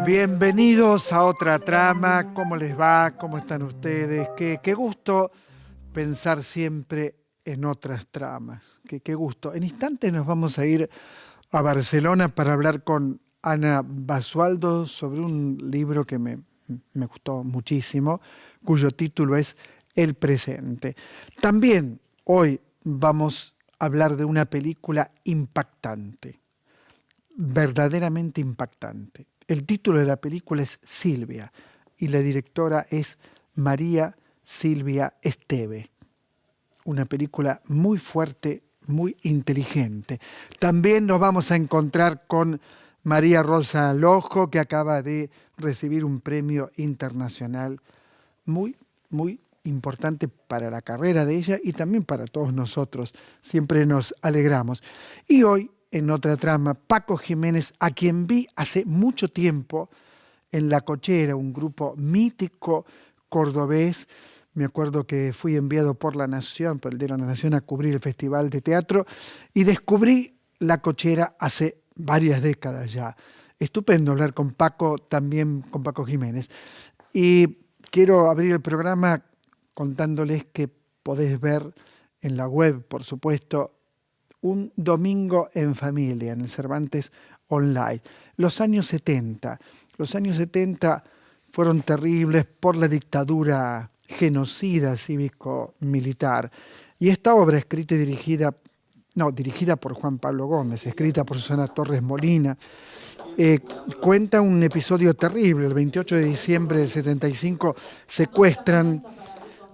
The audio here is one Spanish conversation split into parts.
Bienvenidos a otra trama. ¿Cómo les va? ¿Cómo están ustedes? Qué gusto pensar siempre en otras tramas. Qué gusto. En instantes nos vamos a ir a Barcelona para hablar con Ana Basualdo sobre un libro que me gustó muchísimo, cuyo título es El presente. También hoy vamos a hablar de una película impactante, verdaderamente impactante. El título de la película es Silvia y la directora es María Silvia Esteve. Una película muy fuerte, muy inteligente. También nos vamos a encontrar con María Rosa Lojo, que acaba de recibir un premio internacional muy importante para la carrera de ella y también para todos nosotros. Siempre nos alegramos. Y hoy, en otra trama, Paco Jiménez, a quien vi hace mucho tiempo en La Cochera, un grupo mítico cordobés. Me acuerdo que fui enviado por La Nación, por el de La Nación, a cubrir el Festival de Teatro y descubrí La Cochera hace varias décadas ya. Estupendo hablar con Paco, también con Paco Jiménez. Y quiero abrir el programa contándoles que podés ver en la web, por supuesto, Un domingo en familia, en el Cervantes Online. Los años 70. Los años 70 fueron terribles por la dictadura genocida cívico-militar. Y esta obra, escrita y dirigida por Juan Pablo Gómez, escrita por Susana Torres Molina, cuenta un episodio terrible. El 28 de diciembre del 75 secuestran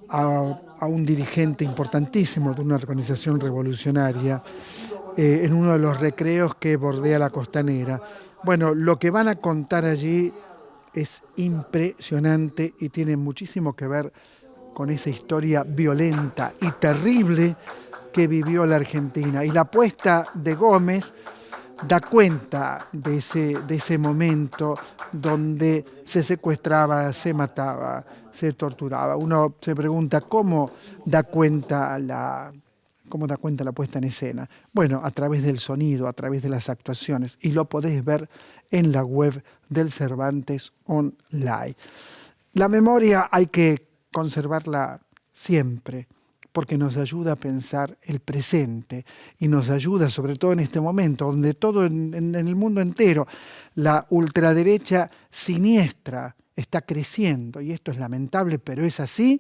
a un dirigente importantísimo de una organización revolucionaria en uno de los recreos que bordea la costanera. Bueno, lo que van a contar allí es impresionante y tiene muchísimo que ver con esa historia violenta y terrible que vivió la Argentina. Y la apuesta de Gómez da cuenta de ese momento donde se secuestraba, se mataba, se torturaba. Uno se pregunta cómo da cuenta la puesta en escena. Bueno, a través del sonido, a través de las actuaciones, y lo podés ver en la web del Cervantes Online. La memoria hay que conservarla siempre, porque nos ayuda a pensar el presente y nos ayuda, sobre todo en este momento, donde todo en el mundo entero, la ultraderecha siniestra está creciendo, y esto es lamentable, pero es así.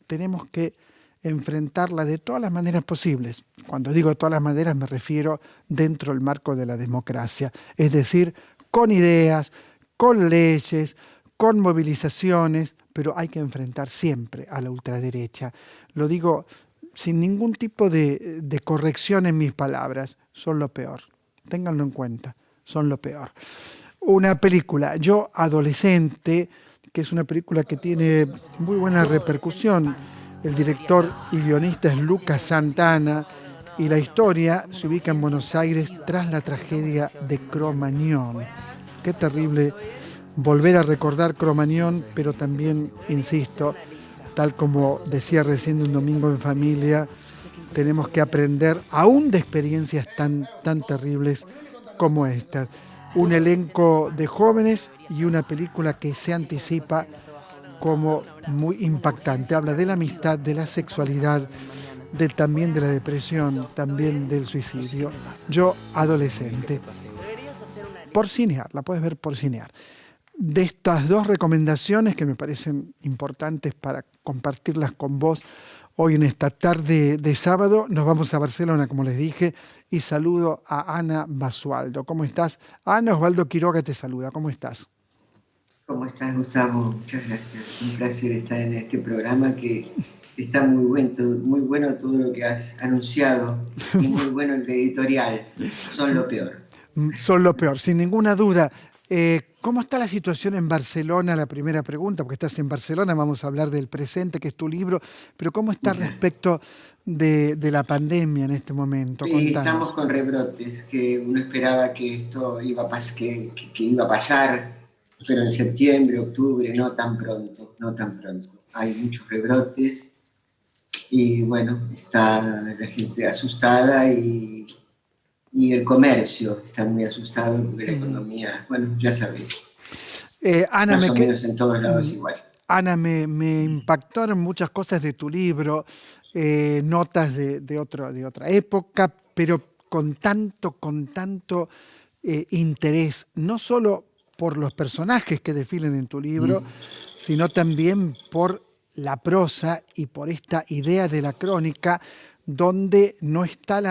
Tenemos que enfrentarla de todas las maneras posibles. Cuando digo de todas las maneras me refiero dentro del marco de la democracia, es decir, con ideas, con leyes, con movilizaciones, pero hay que enfrentar siempre a la ultraderecha. Lo digo sin ningún tipo de corrección en mis palabras. Son lo peor. Ténganlo en cuenta. Son lo peor. Una película, Yo Adolescente, que es una película que tiene muy buena repercusión. El director y guionista es Lucas Santana y la historia se ubica en Buenos Aires tras la tragedia de Cromañón. Qué terrible volver a recordar Cromañón, pero también, insisto, tal como decía recién Un domingo en familia, tenemos que aprender aún de experiencias tan terribles como estas. Un elenco de jóvenes y una película que se anticipa como muy impactante. Habla de la amistad, de la sexualidad, también de la depresión, también del suicidio. Yo Adolescente. Por Cinear, la puedes ver por Cinear. De estas dos recomendaciones que me parecen importantes para compartirlas con vos hoy en esta tarde de sábado, nos vamos a Barcelona, como les dije, y saludo a Ana Basualdo. ¿Cómo estás? Ana, Osvaldo Quiroga te saluda. ¿Cómo estás? ¿Cómo estás, Gustavo? Muchas gracias. Un placer estar en este programa que está muy bueno todo lo que has anunciado y muy bueno el editorial. Son lo peor. Son lo peor, sin ninguna duda. ¿Cómo está la situación en Barcelona? La primera pregunta, porque estás en Barcelona, vamos a hablar del presente, que es tu libro, pero ¿cómo está respecto de la pandemia en este momento? Sí, estamos Contanos. con rebrotes, que uno esperaba que esto iba a que iba a pasar, pero en septiembre, octubre, no tan pronto, no tan pronto. Hay muchos rebrotes y bueno, está la gente asustada y el comercio está muy asustado porque la Ujú. economía, bueno, ya sabes, Ana, más o menos en todos lados mm, igual. Ana, me impactaron muchas cosas de tu libro, notas de otra época, pero con tanto interés, no solo por los personajes que desfilen en tu libro, Mm. sino también por la prosa y por esta idea de la crónica donde no está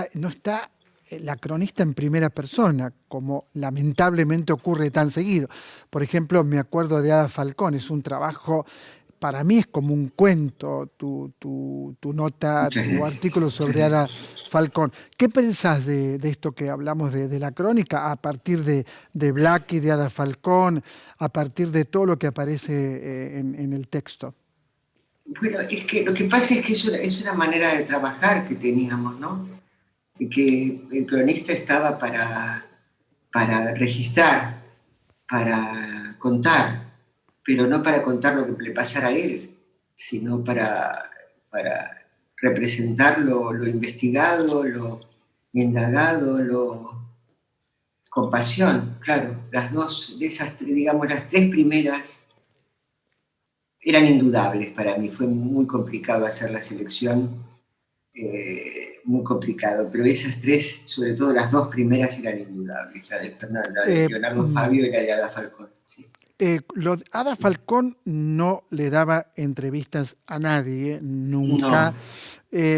la cronista en primera persona, como lamentablemente ocurre tan seguido. Por ejemplo, me acuerdo de Ada Falcón, es un trabajo, para mí es como un cuento, tu nota, Muchas tu gracias, artículo muchas sobre Ada gracias. Falcón. ¿Qué pensás de esto que hablamos de la crónica a partir de Blackie, de Ada Falcón, a partir de todo lo que aparece en el texto? Bueno, es que lo que pasa es que es una manera de trabajar que teníamos, ¿no? Y que el cronista estaba para registrar, para contar, pero no para contar lo que le pasara a él, sino para representar lo investigado, lo indagado, lo con pasión, claro. Las dos, de esas, digamos, las tres primeras eran indudables para mí. Fue muy complicado hacer la selección, muy complicado, pero esas tres, sobre todo las dos primeras, eran indudables. La de Eh, Leonardo mm, Fabio y la de Ada Falcón. Sí. Ada Falcón no le daba entrevistas a nadie, nunca. No,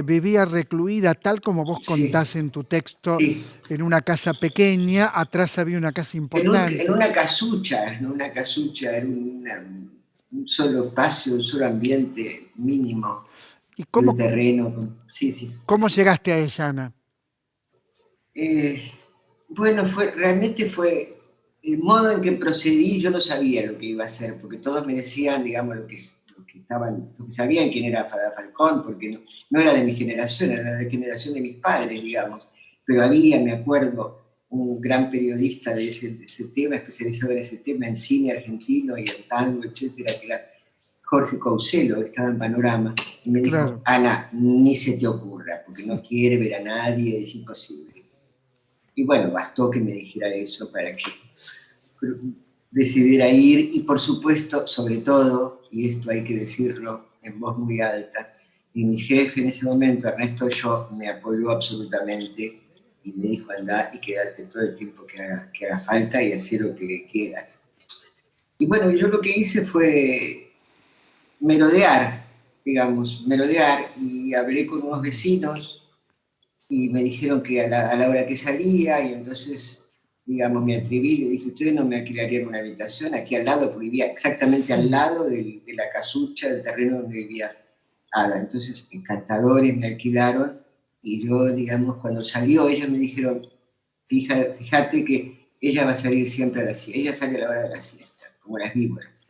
Vivía recluida, tal como vos sí, contás en tu texto, sí. en una casa pequeña. Atrás había una casa En importante. una casucha, un solo espacio, un solo ambiente mínimo ¿Y de un terreno. Sí, sí, cómo sí. llegaste a ella, Ana? Bueno, realmente fue el modo en que procedí, yo no sabía lo que iba a hacer, porque todos me decían, digamos, lo que sabían quién era Fada Falcón, porque no era de mi generación, era de la generación de mis padres, digamos. Pero había, me acuerdo, un gran periodista de ese tema, especializado en ese tema, en cine argentino y en tango, etcétera, que era Jorge Couselo, estaba en Panorama, y me dijo, Claro. Ana, ni se te ocurra, porque no quiere ver a nadie, es imposible. Y bueno, bastó que me dijera eso para que decidiera ir y por supuesto, sobre todo, y esto hay que decirlo en voz muy alta, y mi jefe en ese momento, Ernesto Yo, me apoyó absolutamente y me dijo anda y quédate todo el tiempo que haga falta y hacer lo que quieras. Y bueno, yo lo que hice fue merodear, digamos, merodear y hablé con unos vecinos y me dijeron que a la hora que salía y entonces, digamos, me atreví y le dije, ¿ustedes no me alquilarían una habitación aquí al lado? Porque vivía exactamente al lado de la casucha, del terreno donde vivía Ada. Entonces, encantadores me alquilaron y yo, digamos, cuando salió, ellas me dijeron, fíjate que ella va a salir siempre a la siesta, ella sale a la hora de la siesta, como las víboras.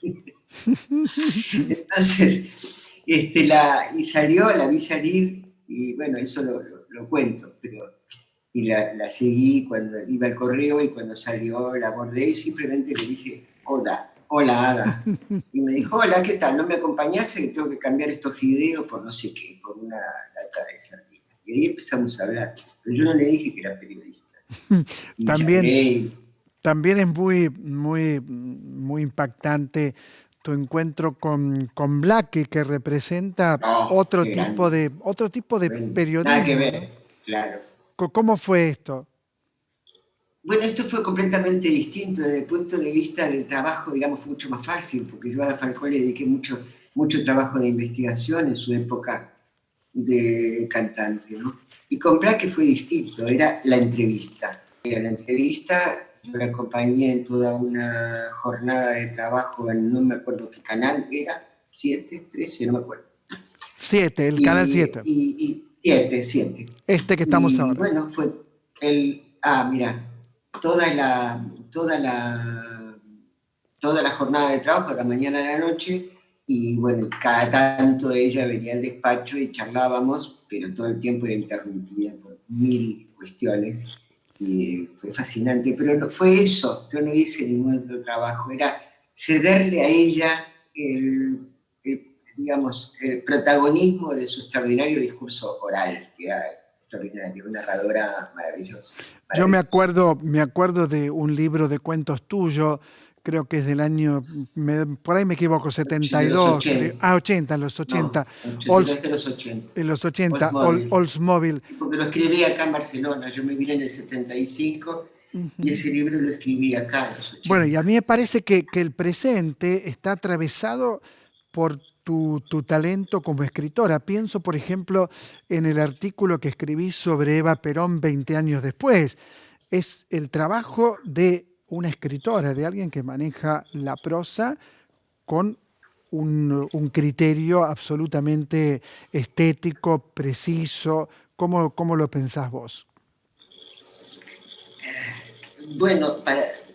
Entonces, y salió, la vi salir, y bueno, eso lo cuento, pero y la seguí cuando iba al correo y cuando salió la abordé y simplemente le dije, hola, hola Ada. Y me dijo, hola, ¿qué tal? ¿No me acompañaste? Que tengo que cambiar estos fideos por no sé qué, por una lata de sardinas. Y ahí empezamos a hablar, pero yo no le dije que era periodista. Y También, charlé, también es muy impactante tu encuentro con Blackie, que representa oh, qué grande. otro tipo de Bueno, nada que periodismo, ¿no? ver, claro. ¿Cómo fue esto? Bueno, esto fue completamente distinto desde el punto de vista del trabajo, digamos, fue mucho más fácil, porque yo a Falcón le dediqué mucho trabajo de investigación en su época de cantante, ¿no? Y con Blake fue distinto, era la entrevista. Era la entrevista, yo la acompañé en toda una jornada de trabajo en no me acuerdo qué canal era, 7, 13, no me acuerdo. 7, el canal Y, 7, siete. este que estamos Y ahora. bueno, fue mira, toda la toda la jornada de trabajo, de la mañana a la noche, y bueno, cada tanto ella venía al despacho y charlábamos, pero todo el tiempo era interrumpida por mil cuestiones, y fue fascinante, pero no fue eso, yo no hice ningún otro trabajo, era cederle a ella digamos, el protagonismo de su extraordinario discurso oral, que era extraordinario, una narradora maravillosa. Yo me acuerdo de un libro de cuentos tuyo, creo que es del año, por ahí me equivoco, De los 72, creo, 80. 80, los 80, No, 82 de los 80. en los 80, Oldsmobile. Oldsmobile. Sí, porque lo escribí acá en Barcelona. Yo me vine en el 75 y ese libro lo escribí acá en los Bueno, y a 80. mí me parece que el presente está atravesado por tu talento como escritora. Pienso, por ejemplo, en el artículo que escribí sobre Eva Perón 20 años después. Es el trabajo de una escritora, de alguien que maneja la prosa con un criterio absolutamente estético, preciso. ¿Cómo lo pensás vos? Bueno,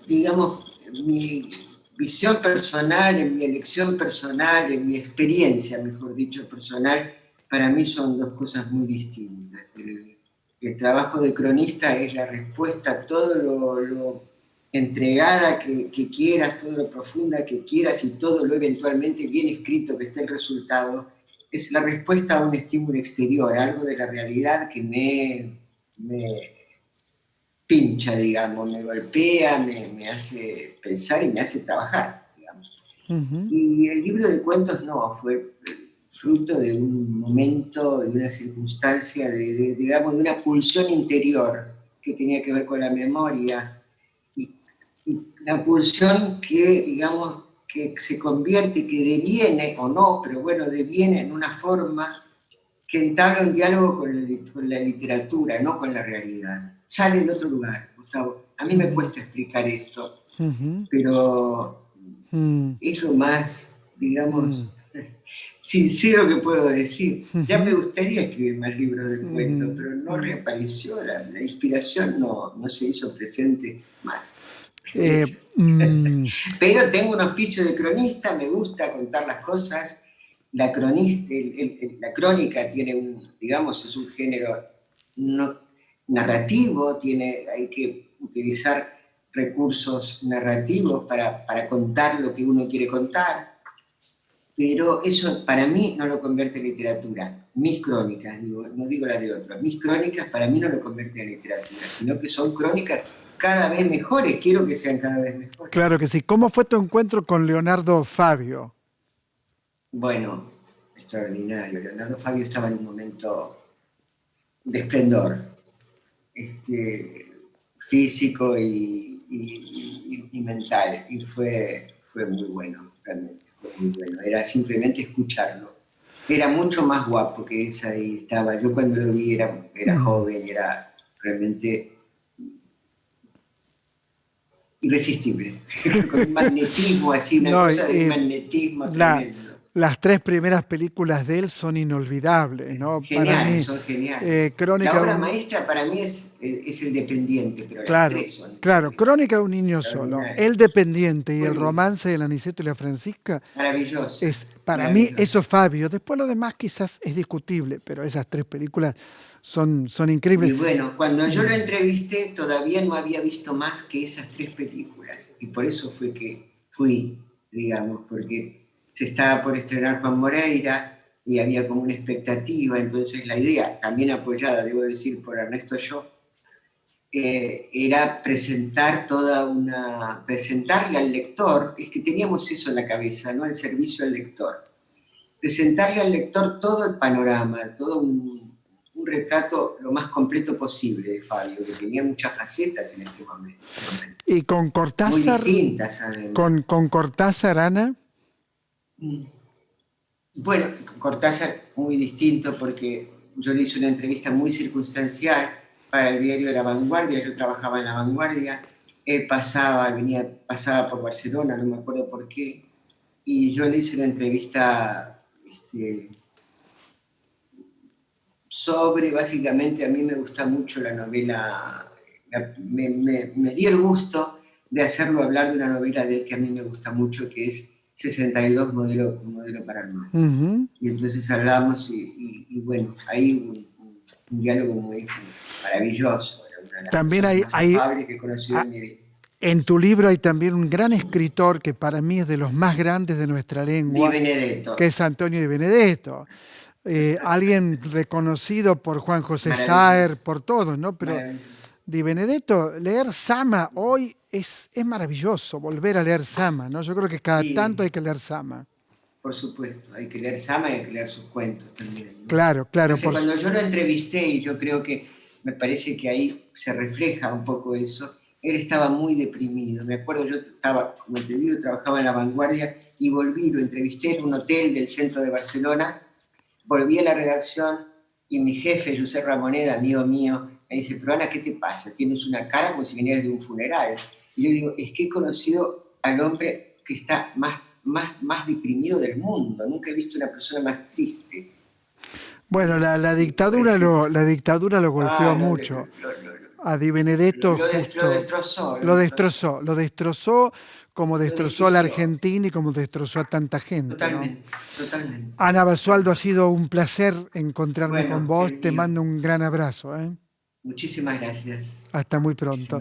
digamos, mi visión personal, en mi elección personal, en mi experiencia, mejor dicho, personal, para mí son dos cosas muy distintas. El trabajo de cronista es la respuesta a todo lo entregada que quieras, todo lo profunda que quieras y todo lo eventualmente bien escrito que esté el resultado. Es la respuesta a un estímulo exterior, algo de la realidad que me pincha, digamos, me golpea, me hace pensar y me hace trabajar, digamos. Ujú. Y el libro de cuentos no, fue fruto de un momento, de una circunstancia, digamos, de una pulsión interior que tenía que ver con la memoria y, y la pulsión que, digamos, que se convierte, que deviene, o no, pero bueno, deviene en una forma que entabla un diálogo con la literatura, no con la realidad. Sale de otro lugar, Gustavo. A mí me Ujú. cuesta explicar esto, Ujú. pero Mm. es lo más, Mm. digamos, sincero que puedo decir. Ya me Ujú. gustaría escribir más libros del cuento, Mm. pero no Mm. reapareció, la inspiración no se hizo presente más. Eh, mm, Pero tengo un oficio de cronista, me gusta contar las cosas. La, la crónica tiene digamos, es un género no, narrativo, hay que utilizar recursos narrativos para contar lo que uno quiere contar, pero eso para mí no lo convierte en literatura. Mis crónicas, digo, no digo las de otros, mis crónicas para mí no lo convierten en literatura, sino que son crónicas cada vez mejores, quiero que sean cada vez mejores. claro que sí. ¿Cómo fue tu encuentro con Leonardo Fabio? Bueno, extraordinario. Leonardo Fabio estaba en un momento de esplendor, físico y mental, y fue muy bueno, realmente, fue muy bueno. Era simplemente escucharlo. Era mucho más guapo que esa y estaba. Yo cuando lo vi era Mm. joven, era realmente irresistible, con un magnetismo así, una No, cosa de un magnetismo la- tremendo. las tres primeras películas de él son inolvidables, ¿no? Para Geniales, mí, son geniales. La Crónica de obra un... maestra para mí es El Dependiente, pero las Claro, tres son claro, Crónica de un niño solo, El extraordinarias. Dependiente y el Buenísimo. romance del Aniceto y la Francisca, es Maravillosas, para mí eso maravillosas. Fabio. Después lo demás quizás es discutible, pero esas tres películas son Y increíbles. bueno, cuando yo lo Mm. entrevisté todavía no había visto más que esas tres películas. Y por eso fue que fui, digamos, porque se estaba por estrenar Juan Moreira y había como una expectativa. Entonces la idea, también apoyada, debo decir, por Ernesto Yo, era presentarle al lector, es que teníamos eso en la cabeza, ¿no? El servicio al lector. Presentarle al lector todo el panorama, todo un retrato lo más completo posible de Fabio, que tenía muchas facetas en este momento. Y con Muy Cortázar, distintas además. con Cortázar, Ana. Mm. Bueno, Cortázar muy distinto porque yo le hice una entrevista muy circunstancial para el diario de La Vanguardia, yo trabajaba en La Vanguardia, él pasaba por Barcelona, no me acuerdo por qué, y yo le hice una entrevista sobre, básicamente, a mí me gusta mucho la novela, me dio el gusto de hacerlo hablar de una novela de él que a mí me gusta mucho, que es 62, modelo para armar. Y entonces hablamos y bueno, hay un diálogo muy maravilloso. Una de También las más afables que he conocido en mi vida. en tu libro hay también un gran escritor que para mí es de los más grandes de nuestra Di lengua, Benedetto. que es Antonio Di Benedetto. Alguien reconocido por Juan José Saer, por todos, ¿no? Pero Di Benedetto, leer Sama hoy es maravilloso, volver a leer Sama, ¿no? Yo creo que cada tanto hay que leer Sama. Por supuesto, hay que leer Sama y hay que leer sus cuentos también, ¿no? Claro, claro. Entonces, cuando yo lo entrevisté, y yo creo que me parece que ahí se refleja un poco eso, él estaba muy deprimido. Me acuerdo, yo estaba, como te digo, trabajaba en La Vanguardia y volví, lo entrevisté en un hotel del centro de Barcelona, volví a la redacción y mi jefe, José Ramoneda, amigo mío, me dice, pero Ana, ¿qué te pasa? Tienes una cara como si vinieras de un funeral. Y yo digo, es que he conocido al hombre que está más deprimido del mundo. Nunca he visto una persona más triste. Bueno, la dictadura lo golpeó mucho. A Di Benedetto lo destrozó como destrozó a la Argentina y como destrozó a tanta gente. Totalmente, ¿no? Totalmente. Ana Basualdo, ha sido un placer encontrarme con vos. Te mando un gran abrazo. Muchísimas gracias. Hasta muy pronto.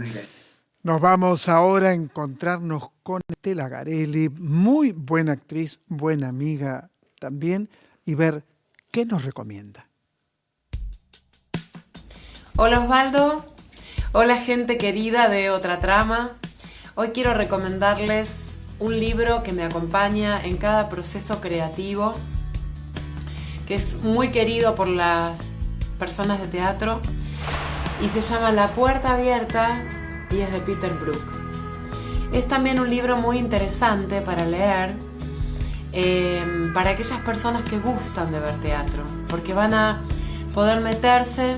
Nos vamos ahora a encontrarnos con Estela Garelli, muy buena actriz, buena amiga también, y ver qué nos recomienda. Hola Osvaldo, hola gente querida de Otra Trama. Hoy quiero recomendarles un libro que me acompaña en cada proceso creativo, que es muy querido por las personas de teatro y se llama La Puerta Abierta y es de Peter Brook. Es también un libro muy interesante para leer para aquellas personas que gustan de ver teatro, porque van a poder meterse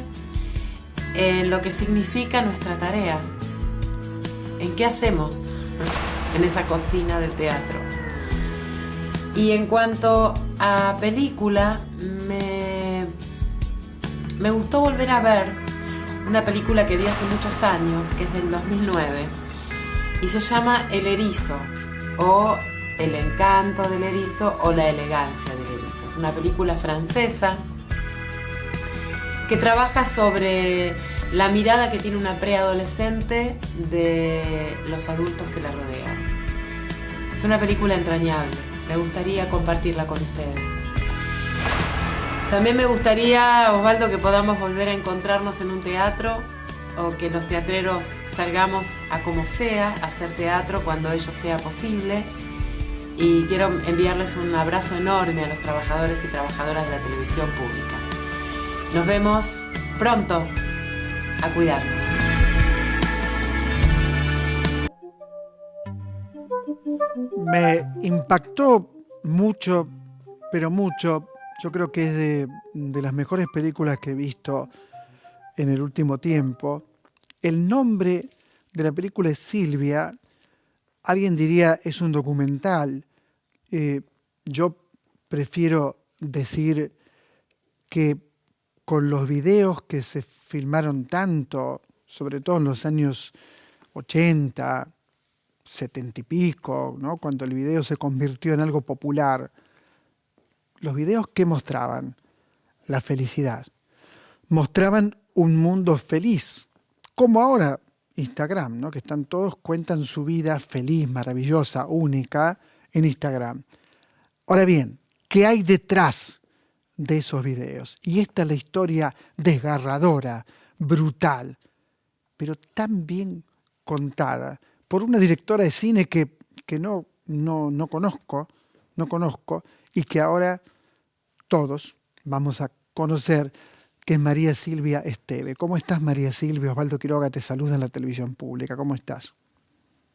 en lo que significa nuestra tarea, en qué hacemos en esa cocina del teatro. Y en cuanto a película, me gustó volver a ver una película que vi hace muchos años, que es del 2009, y se llama El Erizo, o El Encanto del Erizo, o La Elegancia del Erizo. Es una película francesa que trabaja sobre la mirada que tiene una preadolescente de los adultos que la rodean. Es una película entrañable, me gustaría compartirla con ustedes. También me gustaría, Osvaldo, que podamos volver a encontrarnos en un teatro, o que los teatreros salgamos a como sea, a hacer teatro cuando ello sea posible. Y quiero enviarles un abrazo enorme a los trabajadores y trabajadoras de la televisión pública. Nos vemos pronto. A cuidarnos. Me impactó mucho, pero mucho. Yo creo que es de las mejores películas que he visto en el último tiempo. El nombre de la película es Silvia. Alguien diría es un documental. Yo prefiero decir que con los videos que se filmaron tanto, sobre todo en los años 80, 70 y pico, ¿no? Cuando el video se convirtió en algo popular, los videos que mostraban la felicidad, mostraban un mundo feliz, como ahora Instagram, ¿no? Que están todos, cuentan su vida feliz, maravillosa, única en Instagram. Ahora bien, ¿qué hay detrás de esos videos? Y esta es la historia desgarradora, brutal, pero tan bien contada por una directora de cine que no conozco y que ahora todos vamos a conocer, que es María Silvia Esteve. ¿Cómo estás, María Silvia? Osvaldo Quiroga te saluda en la televisión pública. ¿Cómo estás?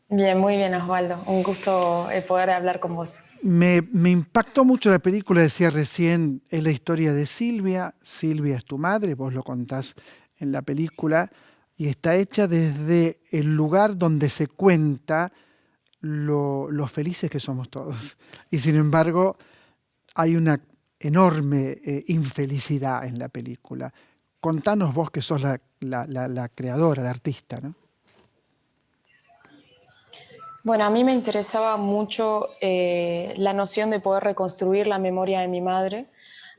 Bien, muy bien, Osvaldo. Un gusto poder hablar con vos. Me impactó mucho la película, decía recién, es la historia de Silvia. Silvia es tu madre, vos lo contás en la película, y está hecha desde el lugar donde se cuenta lo felices que somos todos. Y sin embargo, hay una enorme infelicidad en la película. Contanos vos que sos la creadora, la artista, ¿no? Bueno, a mí me interesaba mucho la noción de poder reconstruir la memoria de mi madre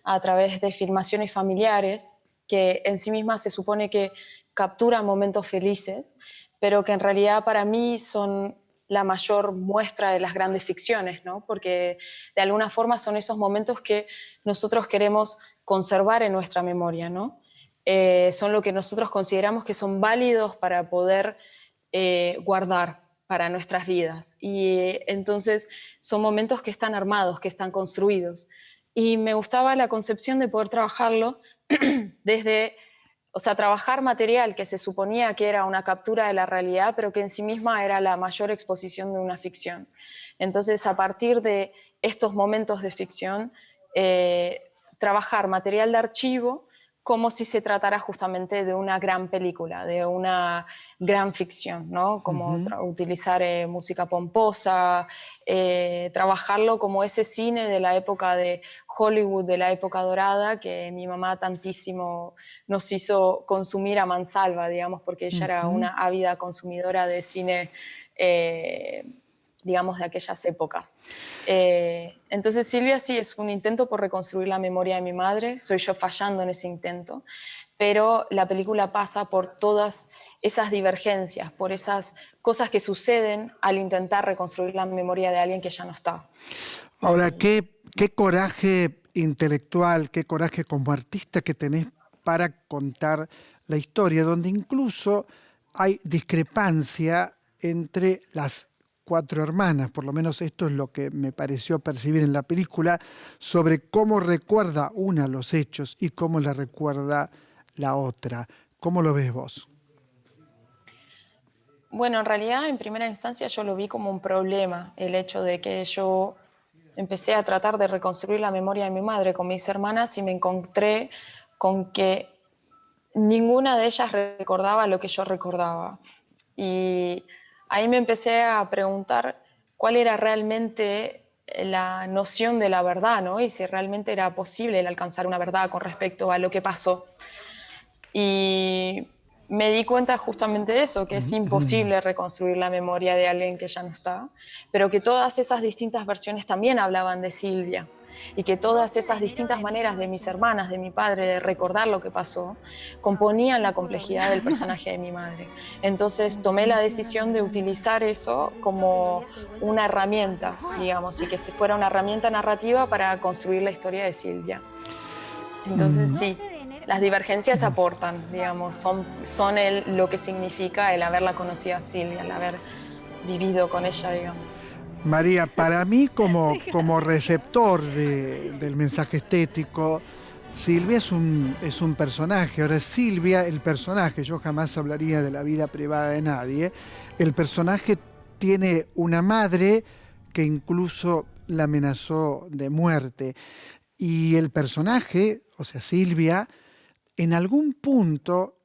a través de filmaciones familiares que en sí mismas se supone que capturan momentos felices, pero que en realidad para mí son la mayor muestra de las grandes ficciones, ¿no? Porque de alguna forma son esos momentos que nosotros queremos conservar en nuestra memoria, ¿no? Son lo que nosotros consideramos que son válidos para poder guardar para nuestras vidas. Y entonces son momentos que están armados, que están construidos. Y me gustaba la concepción de poder trabajarlo desde, o sea, trabajar material que se suponía que era una captura de la realidad, pero que en sí misma era la mayor exposición de una ficción. Entonces, a partir de estos momentos de ficción, trabajar material de archivo como si se tratara justamente de una gran película, de una gran ficción, ¿no? Como utilizar música pomposa, trabajarlo como ese cine de la época de Hollywood, de la época dorada, que mi mamá tantísimo nos hizo consumir a mansalva, digamos, porque ella era una ávida consumidora de cine, digamos, de aquellas épocas. Entonces Silvia sí es un intento por reconstruir la memoria de mi madre, soy yo fallando en ese intento, pero la película pasa por todas esas divergencias, por esas cosas que suceden al intentar reconstruir la memoria de alguien que ya no está. Ahora, qué coraje intelectual, qué coraje como artista que tenés para contar la historia, donde incluso hay discrepancia entre las 4 hermanas, por lo menos esto es lo que me pareció percibir en la película, sobre cómo recuerda una los hechos y cómo la recuerda la otra. ¿Cómo lo ves vos? Bueno, en realidad en primera instancia yo lo vi como un problema, el hecho de que yo empecé a tratar de reconstruir la memoria de mi madre con mis hermanas y me encontré con que ninguna de ellas recordaba lo que yo recordaba. Y ahí me empecé a preguntar cuál era realmente la noción de la verdad, ¿no? Y si realmente era posible el alcanzar una verdad con respecto a lo que pasó. Y me di cuenta justamente de eso, que es imposible reconstruir la memoria de alguien que ya no está, pero que todas esas distintas versiones también hablaban de Silvia y que todas esas distintas maneras de mis hermanas, de mi padre, de recordar lo que pasó, componían la complejidad del personaje de mi madre. Entonces tomé la decisión de utilizar eso como una herramienta, digamos, y que se fuera una herramienta narrativa para construir la historia de Silvia. Entonces sí, las divergencias aportan, digamos, son lo que significa el haberla conocido a Silvia, el haber vivido con ella, digamos. María, para mí como receptor del mensaje estético, Silvia es un personaje. Ahora, Silvia, el personaje, yo jamás hablaría de la vida privada de nadie, el personaje tiene una madre que incluso la amenazó de muerte. Y el personaje, o sea, Silvia, en algún punto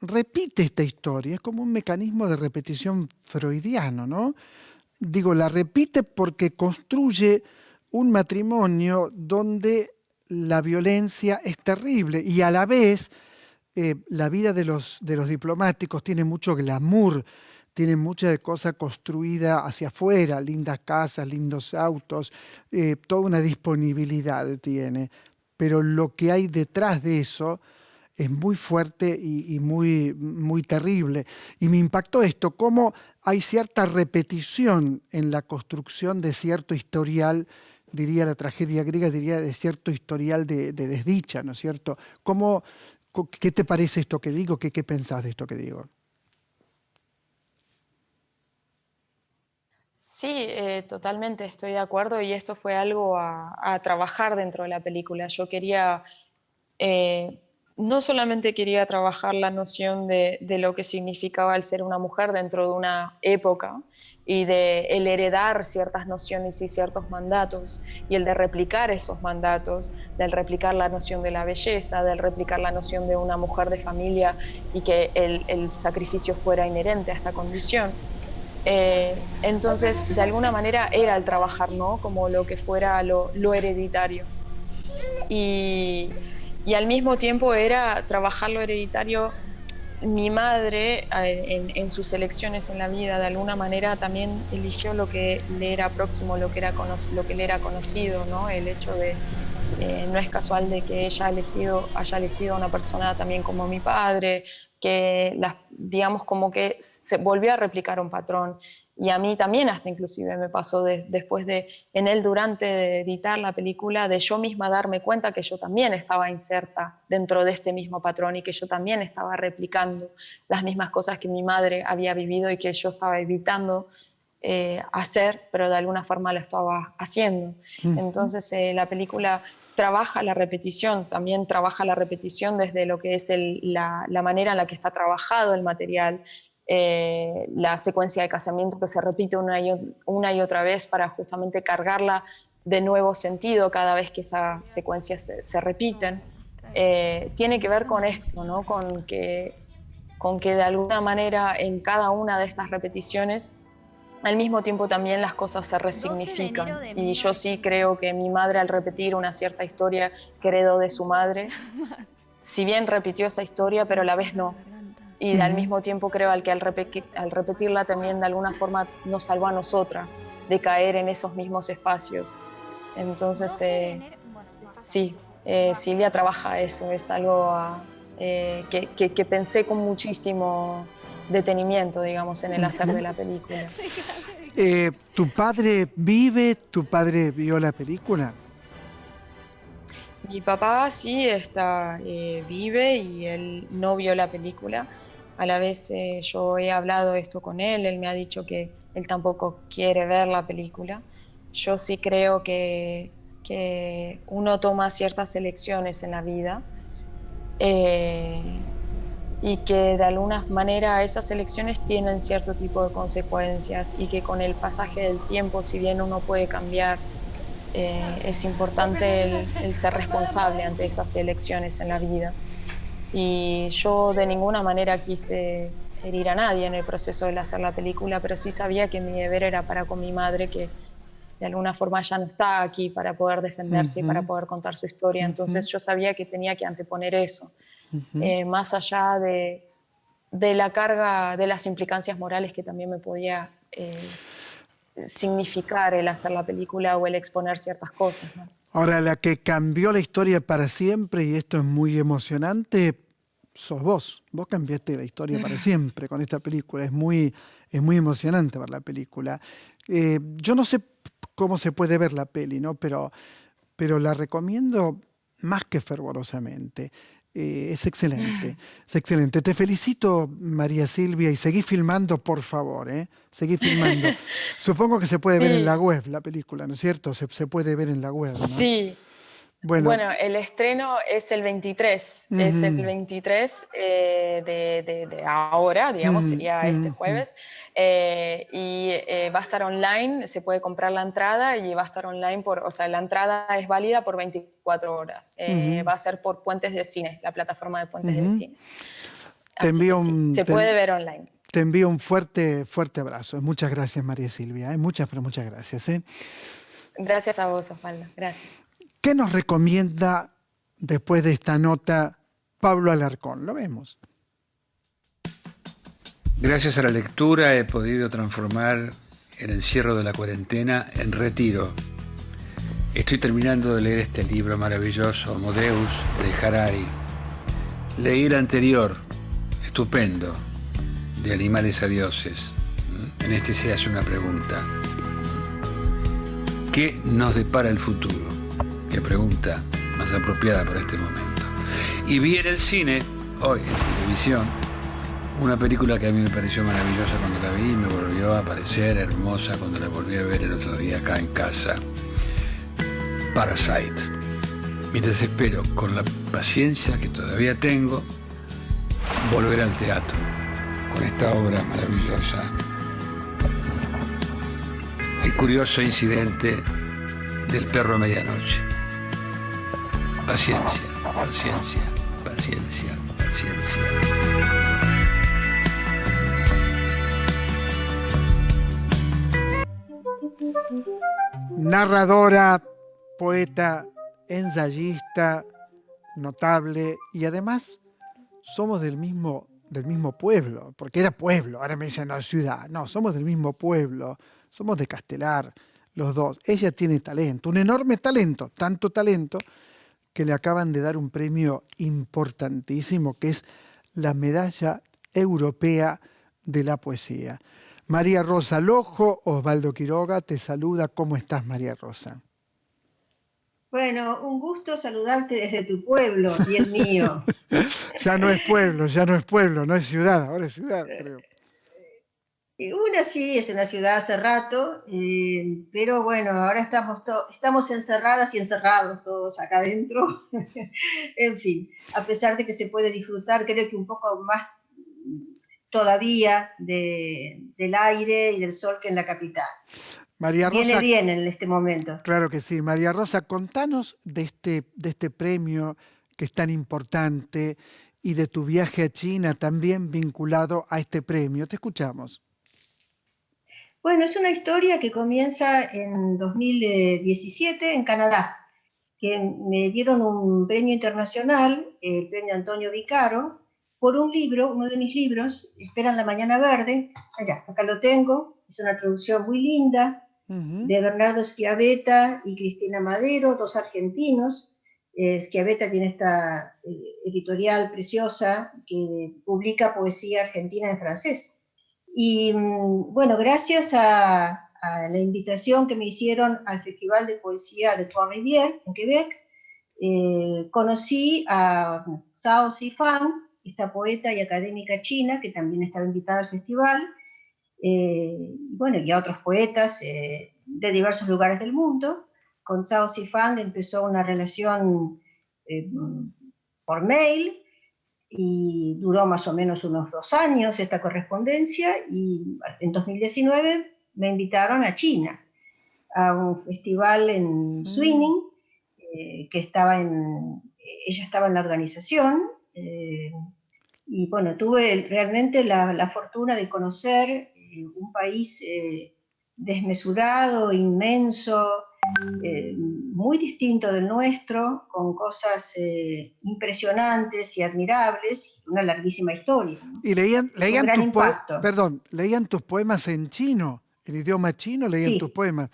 repite esta historia. Es como un mecanismo de repetición freudiano, ¿no? Digo, la repite porque construye un matrimonio donde la violencia es terrible y a la vez la vida de los diplomáticos tiene mucho glamour, tiene mucha cosa construida hacia afuera, lindas casas, lindos autos, toda una disponibilidad tiene. Pero lo que hay detrás de eso es muy fuerte y muy, muy terrible. Y me impactó esto, cómo hay cierta repetición en la construcción de cierto historial, diría la tragedia griega, diría de cierto historial de desdicha, ¿no es cierto? ¿Qué te parece esto que digo? ¿Qué pensás de esto que digo? Sí, totalmente estoy de acuerdo y esto fue algo a trabajar dentro de la película. Yo quería, no solamente quería trabajar la noción de lo que significaba el ser una mujer dentro de una época y de el heredar ciertas nociones y ciertos mandatos y el de replicar esos mandatos, del replicar la noción de la belleza, del replicar la noción de una mujer de familia y que el sacrificio fuera inherente a esta condición. Entonces, de alguna manera era el trabajar, ¿no? Como lo que fuera lo hereditario. Y al mismo tiempo era trabajar lo hereditario mi madre, en sus elecciones en la vida, de alguna manera también eligió lo que le era próximo, lo que le era conocido, ¿no? El hecho de, no es casual de que ella haya elegido a una persona también como mi padre, que digamos como que se volvió a replicar un patrón. Y a mí también hasta inclusive me pasó después en él durante de editar la película, de yo misma darme cuenta que yo también estaba inserta dentro de este mismo patrón y que yo también estaba replicando las mismas cosas que mi madre había vivido y que yo estaba evitando hacer, pero de alguna forma lo estaba haciendo. Entonces la película trabaja la repetición, también trabaja la repetición desde lo que es la manera en la que está trabajado el material, la secuencia de casamiento que se repite una y otra vez para justamente cargarla de nuevo sentido cada vez que estas secuencias se repiten. Tiene que ver con esto, ¿no? Con que de alguna manera en cada una de estas repeticiones al mismo tiempo también las cosas se resignifican. Y yo sí creo que mi madre, al repetir una cierta historia que heredó de su madre, si bien repitió esa historia, pero a la vez no. Y al mismo tiempo creo que al repetirla también de alguna forma nos salvó a nosotras de caer en esos mismos espacios. Entonces, sí, Silvia trabaja eso, es algo que pensé con muchísimo detenimiento, digamos, en el hacer de la película. ¿Tu padre vive? ¿Tu padre vio la película? Mi papá sí vive y él no vio la película. A la vez yo he hablado esto con él me ha dicho que él tampoco quiere ver la película. Yo sí creo que uno toma ciertas elecciones en la vida y que de alguna manera esas elecciones tienen cierto tipo de consecuencias y que con el pasaje del tiempo, si bien uno puede cambiar, es importante el ser responsable ante esas elecciones en la vida. Y yo de ninguna manera quise herir a nadie en el proceso de hacer la película, pero sí sabía que mi deber era para con mi madre, que de alguna forma ya no está aquí para poder defenderse y para poder contar su historia. Entonces yo sabía que tenía que anteponer eso, más allá de la carga, de las implicancias morales que también me podía significar el hacer la película o el exponer ciertas cosas, ¿no? Ahora, la que cambió la historia para siempre, y esto es muy emocionante, sos vos. Vos cambiaste la historia para siempre con esta película. Es muy emocionante ver la película. Yo no sé cómo se puede ver la peli, ¿no? Pero la recomiendo más que fervorosamente. Es excelente, es excelente. Te felicito, María Silvia, y seguí filmando, por favor, ¿eh? Seguí filmando. Supongo que se puede ver en la web la película, ¿no es cierto? Se puede ver en la web, ¿no? Sí. Bueno, el estreno es el 23, es el 23 de ahora, digamos, sería este jueves, y va a estar online, se puede comprar la entrada y va a estar online o sea, la entrada es válida por 24 horas, va a ser por Puentes de Cine, la plataforma de Puentes de Cine. Así que sí, se puede ver online. Te envío un fuerte abrazo. Muchas gracias, María Silvia, muchas gracias. Gracias a vos, Osvaldo, gracias. ¿Qué nos recomienda después de esta nota Pablo Alarcón? Lo vemos. Gracias a la lectura he podido transformar el encierro de la cuarentena en retiro. Estoy terminando de leer este libro maravilloso, Homo Deus, de Harari. Leí el anterior, estupendo, de Animales a Dioses. En este se hace una pregunta. ¿Qué nos depara el futuro? Qué pregunta más apropiada para este momento. Y vi en el cine, hoy en televisión, una película que a mí me pareció maravillosa cuando la vi y me volvió a parecer hermosa cuando la volví a ver el otro día acá en casa. Parasite. Mientras espero, con la paciencia que todavía tengo, volver al teatro con esta obra maravillosa. El curioso incidente del perro a medianoche. Paciencia, paciencia, paciencia, paciencia. Narradora, poeta, ensayista, notable, y además somos del mismo del mismo pueblo, porque era pueblo, ahora me dicen no, ciudad. No, somos del mismo pueblo, somos de Castelar, los dos. Ella tiene talento, un enorme talento, tanto talento que le acaban de dar un premio importantísimo, que es la Medalla Europea de la Poesía. María Rosa Lojo, Osvaldo Quiroga, te saluda. ¿Cómo estás, María Rosa? Bueno, un gusto saludarte desde tu pueblo y el mío. Ya no es pueblo, no es ciudad, ahora es ciudad, creo. Una sí es una ciudad hace rato, pero bueno, ahora estamos encerradas y encerrados todos acá adentro. En fin, a pesar de que se puede disfrutar, creo que un poco más todavía del aire y del sol que en la capital. María Viene Rosa, bien en este momento. claro que sí. María Rosa, contanos de este premio que es tan importante y de tu viaje a China también vinculado a este premio. Te escuchamos. Bueno, es una historia que comienza en 2017 en Canadá, que me dieron un premio internacional, el premio Antonio Vicaro, por un libro, uno de mis libros, Esperan la Mañana Verde. Acá lo tengo, es una traducción muy linda, de Bernardo Schiavetta y Cristina Madero, dos argentinos. Schiavetta tiene esta editorial preciosa que publica poesía argentina en francés. Y bueno, gracias a la invitación que me hicieron al Festival de Poesía de Trois-Rivières, en Quebec, conocí a Zhao Zifang, esta poeta y académica china, que también estaba invitada al festival, bueno, y a otros poetas de diversos lugares del mundo. Con Zhao Zifang empezó una relación por mail, y duró más o menos unos 2 años esta correspondencia, y en 2019 me invitaron a China, a un festival en Suining, que ella estaba en la organización, y bueno, tuve realmente la fortuna de conocer un país desmesurado, inmenso, muy distinto del nuestro, con cosas impresionantes y admirables, una larguísima historia, ¿no? Y Fue un gran impacto. leían tus poemas en chino, el idioma chino, leían tus Sí, poemas.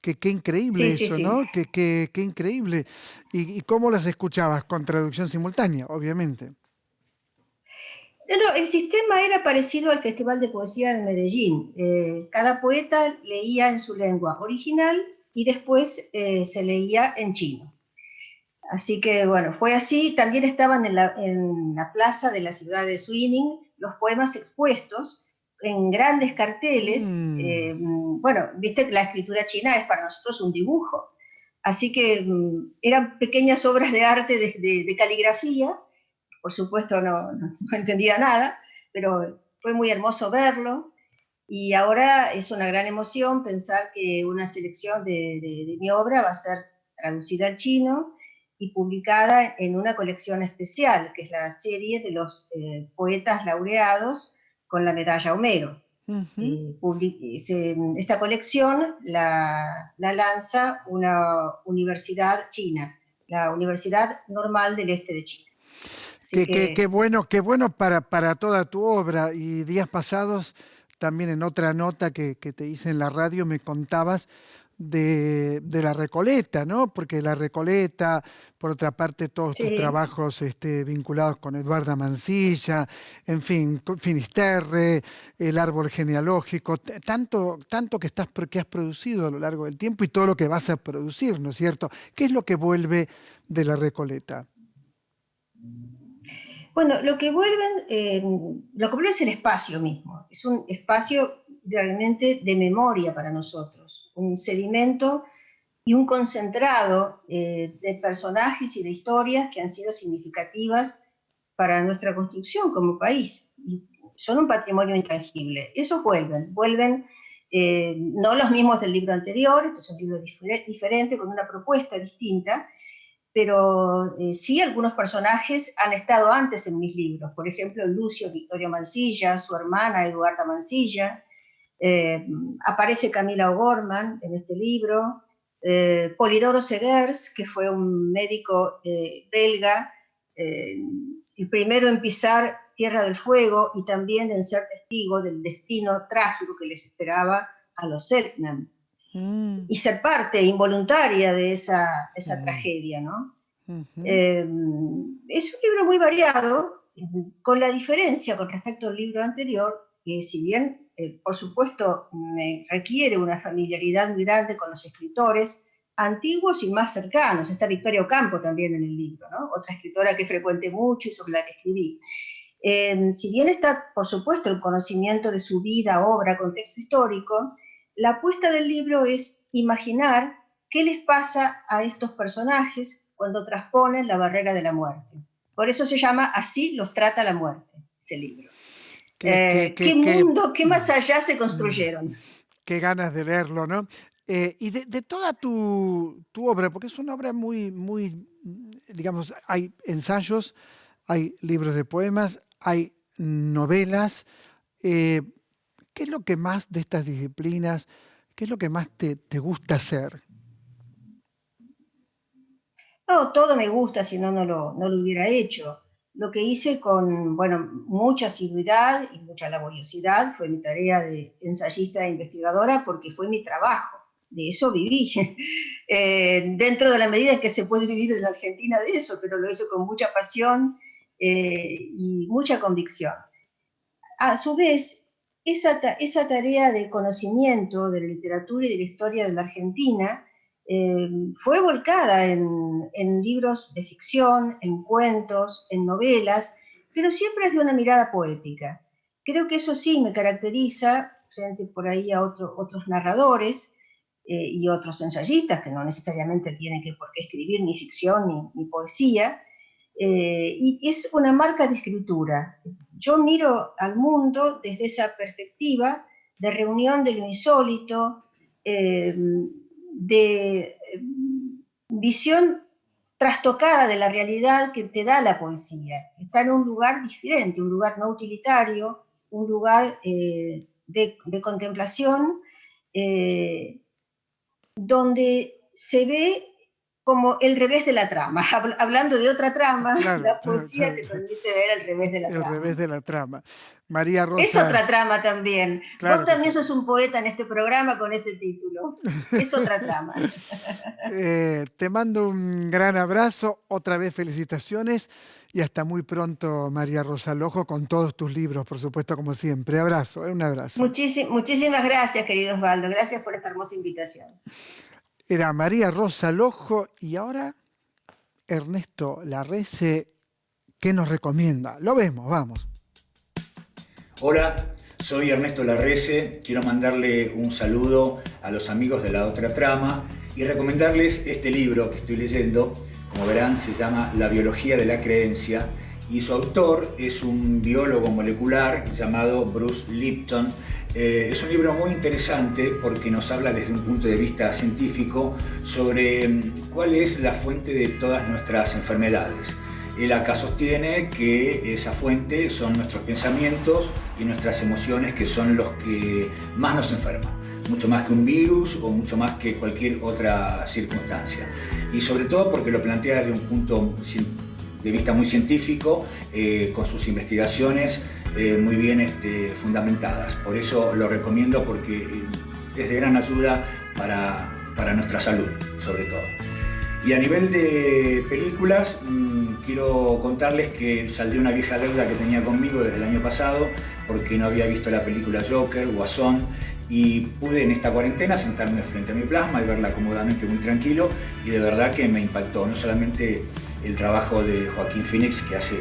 Qué increíble sí, sí, eso, sí. ¿no? Qué increíble. ¿Y cómo las escuchabas? Con traducción simultánea, obviamente. No, el sistema era parecido al Festival de Poesía de Medellín. Cada poeta leía en su lengua original y después se leía en chino. Así que bueno, fue así. También estaban en la plaza de la ciudad de Suining los poemas expuestos en grandes carteles. Mm. Bueno, viste que la escritura china es para nosotros un dibujo. Así que eran pequeñas obras de arte de caligrafía. Por supuesto no entendía nada, pero fue muy hermoso verlo. Y ahora es una gran emoción pensar que una selección de mi obra va a ser traducida al chino y publicada en una colección especial, que es la serie de los poetas laureados con la medalla Homero. Ujú. Esta colección la lanza una universidad china, la Universidad Normal del Este de China. Así que Qué bueno para toda tu obra. Y días pasados, también en otra nota que te hice en la radio, me contabas de la Recoleta, ¿no? Porque la Recoleta, por otra parte, todos tus sí, trabajos vinculados con Eduarda Mansilla, en fin, con Finisterre, el árbol genealógico, tanto que has producido a lo largo del tiempo y todo lo que vas a producir, ¿no es cierto? ¿Qué es lo que vuelve de la Recoleta? bueno, lo que vuelve es el espacio mismo. Es un espacio realmente de memoria para nosotros, un sedimento y un concentrado de personajes y de historias que han sido significativas para nuestra construcción como país. Y son un patrimonio intangible. Esos vuelven no los mismos del libro anterior, este es un libro diferente, con una propuesta distinta, pero sí algunos personajes han estado antes en mis libros. Por ejemplo, Lucio Victorio Mansilla, su hermana Eduarda Mansilla. Aparece Camila O'Gorman en este libro. Polidoro Segers, que fue un médico belga, el primero en pisar Tierra del Fuego y también en ser testigo del destino trágico que les esperaba a los Selknam y ser parte involuntaria de esa tragedia, ¿no? Es un libro muy variado, con la diferencia con respecto al libro anterior, que si bien, por supuesto, me requiere una familiaridad muy grande con los escritores antiguos y más cercanos. Está Victoria Ocampo también en el libro, ¿no? Otra escritora que frecuenté mucho y sobre la que escribí. Si bien está, por supuesto, el conocimiento de su vida, obra, contexto histórico, la apuesta del libro es imaginar qué les pasa a estos personajes cuando trasponen la barrera de la muerte. Por eso se llama Así los trata la muerte, ese libro. ¿Qué mundo, qué más allá se construyeron? Qué ganas de verlo, ¿no? Y de toda tu obra, porque es una obra muy, digamos, hay ensayos, hay libros de poemas, hay novelas. ¿Qué es lo que más de estas disciplinas, qué es lo que más te gusta hacer? No, todo me gusta, si no, no lo hubiera hecho. Lo que hice con, bueno, mucha asiduidad y mucha laboriosidad fue mi tarea de ensayista e investigadora porque fue mi trabajo, de eso viví. Dentro de la medida en que se puede vivir en la Argentina de eso, pero lo hice con mucha pasión y mucha convicción. A su vez, esa tarea de conocimiento de la literatura y de la historia de la Argentina fue volcada en libros de ficción, en cuentos, en novelas, pero siempre desde una mirada poética. Creo que eso sí me caracteriza frente por ahí a otros narradores y otros ensayistas que no necesariamente tienen por qué escribir ni ficción ni poesía, y es una marca de escritura. Yo miro al mundo desde esa perspectiva de reunión de lo insólito, de visión trastocada de la realidad que te da la poesía. Está en un lugar diferente, un lugar no utilitario, un lugar de contemplación, donde se ve como el revés de la trama. Hablando de otra trama, claro, la poesía te permite ver el revés de la trama. El revés de la trama. María Rosa. Es otra trama también. Claro. Vos también sos un poeta en este programa con ese título. Es otra trama. Te mando un gran abrazo, otra vez felicitaciones y hasta muy pronto, María Rosa Lojo, con todos tus libros, por supuesto, como siempre. Abrazo, un abrazo. Muchísimas gracias, querido Osvaldo. Gracias por esta hermosa invitación. Era María Rosa Lojo y ahora Ernesto Larrese, ¿qué nos recomienda? Lo vemos, vamos. Hola, soy Ernesto Larrese. Quiero mandarle un saludo a los amigos de La Otra Trama y recomendarles este libro que estoy leyendo. Como verán, se llama La biología de la creencia y su autor es un biólogo molecular llamado Bruce Lipton. Es un libro muy interesante porque nos habla desde un punto de vista científico sobre cuál es la fuente de todas nuestras enfermedades. Él acá sostiene que esa fuente son nuestros pensamientos y nuestras emociones, que son los que más nos enferman, mucho más que un virus o mucho más que cualquier otra circunstancia. Y sobre todo porque lo plantea desde un punto de vista muy científico, con sus investigaciones muy bien fundamentadas. Por eso lo recomiendo, porque es de gran ayuda para nuestra salud, sobre todo. Y a nivel de películas, quiero contarles que saldé una vieja deuda que tenía conmigo desde el año pasado, porque no había visto la película Joker, Guasón, y pude en esta cuarentena sentarme frente a mi plasma y verla cómodamente, muy tranquilo, y de verdad que me impactó, no solamente el trabajo de Joaquín Phoenix, que hace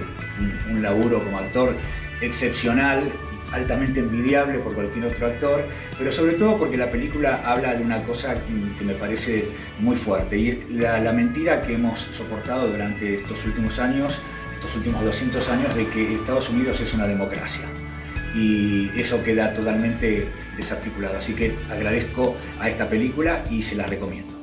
un laburo como actor excepcional, altamente envidiable por cualquier otro actor, pero sobre todo porque la película habla de una cosa que me parece muy fuerte, y es la mentira que hemos soportado durante estos últimos años, estos últimos 200 años, de que Estados Unidos es una democracia. Y eso queda totalmente desarticulado. Así que agradezco a esta película y se la recomiendo.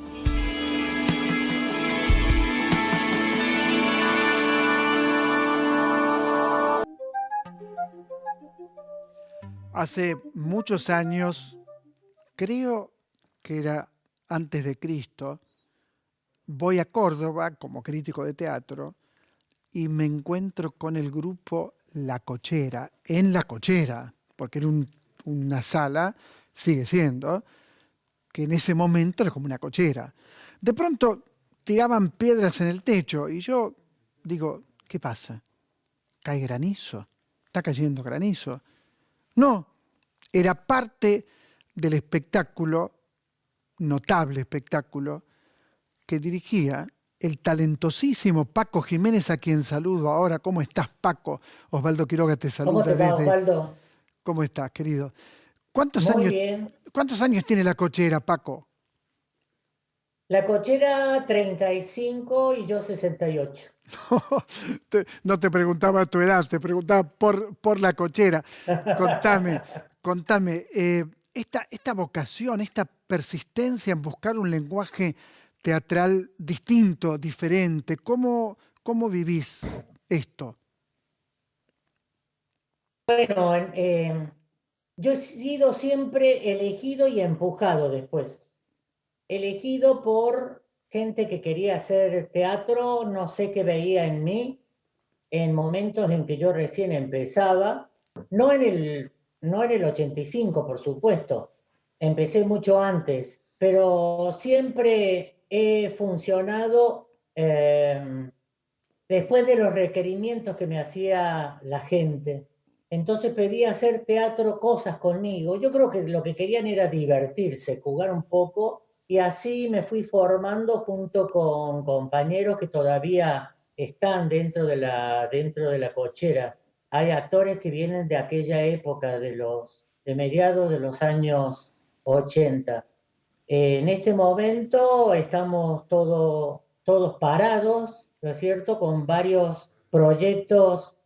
Hace muchos años, creo que era antes de Cristo, voy a Córdoba como crítico de teatro y me encuentro con el grupo La Cochera, en La Cochera, porque era una sala, sigue siendo, que en ese momento era como una cochera. De pronto tiraban piedras en el techo y yo digo, ¿qué pasa? ¿Cae granizo? ¿Está cayendo granizo? No, era parte del espectáculo, notable espectáculo, que dirigía el talentosísimo Paco Jiménez, a quien saludo ahora. ¿Cómo estás, Paco? Osvaldo Quiroga te ¿Cómo saluda te va, desde... Osvaldo? ¿Cómo estás, querido? ¿Cuántos Muy años, bien. cuántos años tiene La Cochera, Paco? La Cochera 35 y yo 68. No te preguntaba tu edad, te preguntaba por La Cochera. Contame, esta vocación, esta persistencia en buscar un lenguaje teatral distinto, diferente, ¿cómo vivís esto? Bueno, yo he sido siempre elegido y empujado después. Elegido por gente que quería hacer teatro, no sé qué veía en mí, en momentos en que yo recién empezaba, no no en el 85, por supuesto, empecé mucho antes, pero siempre he funcionado después de los requerimientos que me hacía la gente. Entonces pedía hacer teatro, cosas conmigo. Yo creo que lo que querían era divertirse, jugar un poco, y así me fui formando junto con compañeros que todavía están dentro de la cochera. Hay actores que vienen de aquella época, de mediados de los años 80. En este momento estamos todos parados, ¿no es cierto?, con varios proyectos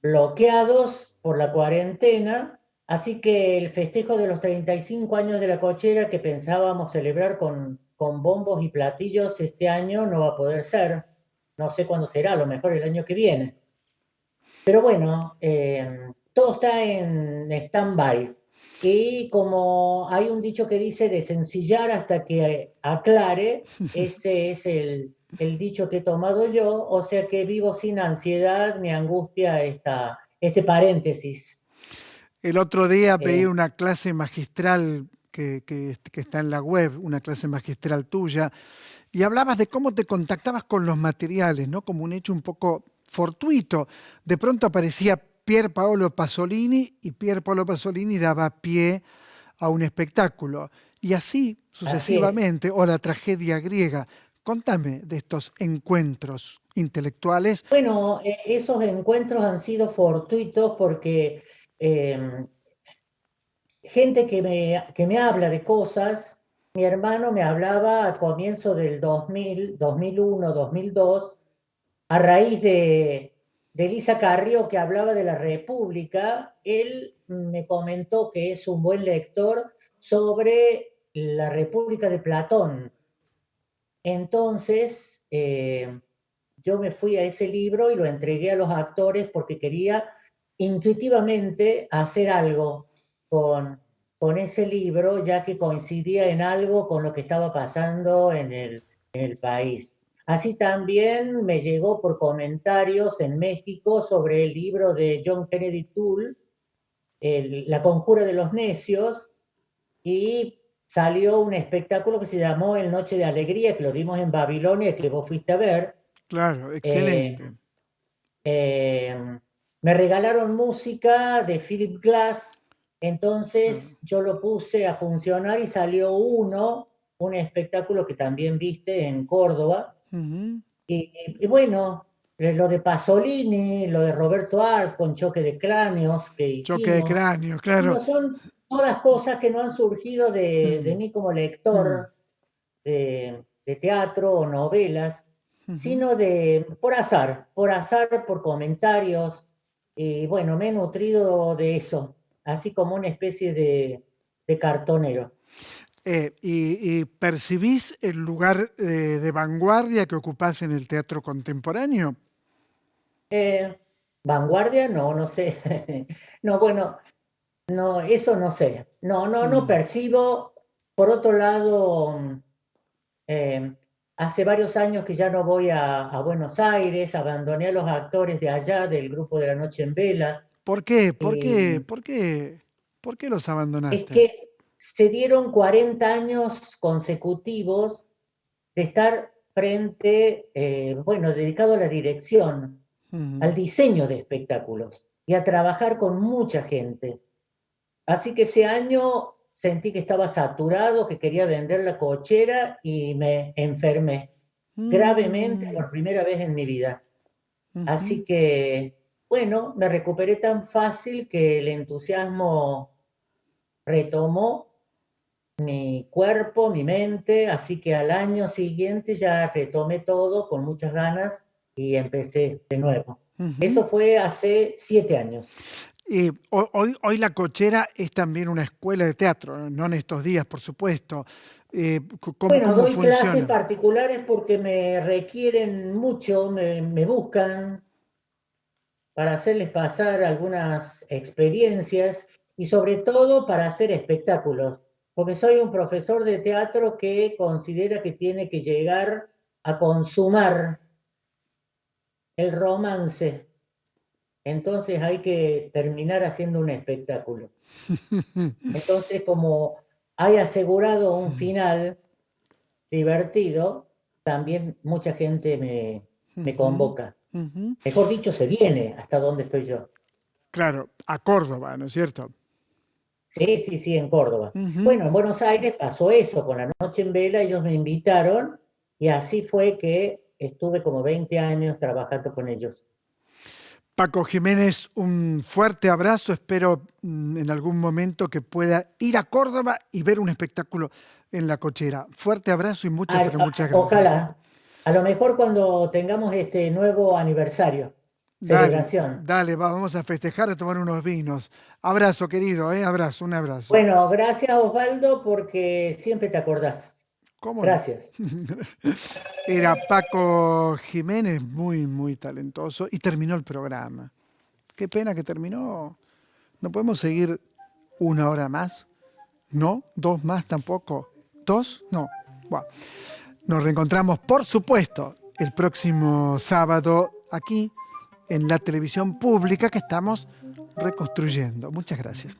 bloqueados por la cuarentena, así que el festejo de los 35 años de la cochera que pensábamos celebrar con bombos y platillos este año no va a poder ser. No sé cuándo será, a lo mejor el año que viene. Pero bueno, todo está en stand-by. Y como hay un dicho que dice de sencillar hasta que aclare, ese es el dicho que he tomado yo, o sea que vivo sin ansiedad ni angustia este paréntesis. El otro día veía Eh, una clase magistral que está en la web, una clase magistral tuya, y hablabas de cómo te contactabas con los materiales, ¿no? Como un hecho un poco fortuito. De pronto aparecía Pier Paolo Pasolini y Pier Paolo Pasolini daba pie a un espectáculo. Y así Así es. sucesivamente, o la tragedia griega. Contame de estos encuentros intelectuales. Bueno, esos encuentros han sido fortuitos porque eh, gente que me habla de cosas. Mi hermano me hablaba a comienzo del 2000, 2001, 2002, a raíz de Elisa Carrió, que hablaba de la República. Él me comentó que es un buen lector sobre la República de Platón. Entonces, yo me fui a ese libro y lo entregué a los actores porque quería intuitivamente hacer algo con, con ese libro, ya que coincidía en algo con lo que estaba pasando en el país. Así también me llegó por comentarios en México sobre el libro de John Kennedy Toole, La Conjura de los Necios, y salió un espectáculo que se llamó El Noche de Alegría, que lo dimos en Babilonia, que vos fuiste a ver. Claro, Eh, excelente. Me regalaron música de Philip Glass, Claro. entonces yo lo puse a funcionar y salió un espectáculo que también viste en Córdoba. Ujú. Y bueno, lo de Pasolini, lo de Roberto Art con Choque de Cráneos que Choque de hicimos, cráneo, claro. no son todas cosas que no han surgido de Mm, mí como mm, lector de teatro o novelas, ujú. sino por azar, por comentarios. Y bueno, me he nutrido de eso, así como una especie de cartonero. ¿Y percibís el lugar de vanguardia que ocupás en el teatro contemporáneo? Eh, Vanguardia, no, no sé. No, bueno, no, eso no sé. No Mm, percibo. Por otro lado, eh, hace varios años que ya no voy a Buenos Aires, abandoné a los actores de allá, del grupo de La Noche en Vela. ¿Por qué? ¿Por qué? Eh, ¿Por qué? ¿Por qué los es abandonaste? que se dieron 40 años consecutivos de estar frente, bueno, dedicado a la dirección, al diseño de espectáculos y a trabajar con mucha gente. Así que ese año sentí que estaba saturado, que quería vender la cochera y me enfermé gravemente Mm, por primera vez en mi vida. Así ujú. que, bueno, me recuperé tan fácil que el entusiasmo retomó mi cuerpo, mi mente, así que al año siguiente ya retomé todo con muchas ganas y empecé de nuevo. Ujú. Eso fue hace 7 años. Hoy La Cochera es también una escuela de teatro, no en estos días, por supuesto. ¿Cómo, Bueno, cómo doy clases funciona? particulares porque me requieren mucho, me buscan para hacerles pasar algunas experiencias y sobre todo para hacer espectáculos, porque soy un profesor de teatro que considera que tiene que llegar a consumar el romance. Entonces hay que terminar haciendo un espectáculo. Entonces, como hay asegurado un final divertido, también mucha gente me Ujú, convoca. ujú. Mejor dicho, se viene hasta donde estoy yo. Claro, a Córdoba, ¿no es cierto? Sí, sí, sí, en Córdoba. Ujú. Bueno, en Buenos Aires pasó eso con La Noche en Vela, ellos me invitaron y así fue que estuve como 20 años trabajando con ellos. Paco Jiménez, un fuerte abrazo. Espero en algún momento que pueda ir a Córdoba y ver un espectáculo en La Cochera. Fuerte abrazo y muchas, pero muchas gracias. Ojalá, a lo mejor cuando tengamos este nuevo aniversario, Dale, celebración. dale, vamos a festejar, a tomar unos vinos. Abrazo, querido, abrazo, un abrazo. Bueno, gracias Osvaldo porque siempre te acordás. ¿Cómo no? Gracias. Era Paco Jiménez, muy, muy talentoso, y terminó el programa. Qué pena que terminó. ¿No podemos seguir una hora más? ¿No? ¿Dos más tampoco? ¿Dos? No. Bueno, nos reencontramos, por supuesto, el próximo sábado aquí en la televisión pública que estamos reconstruyendo. Muchas gracias.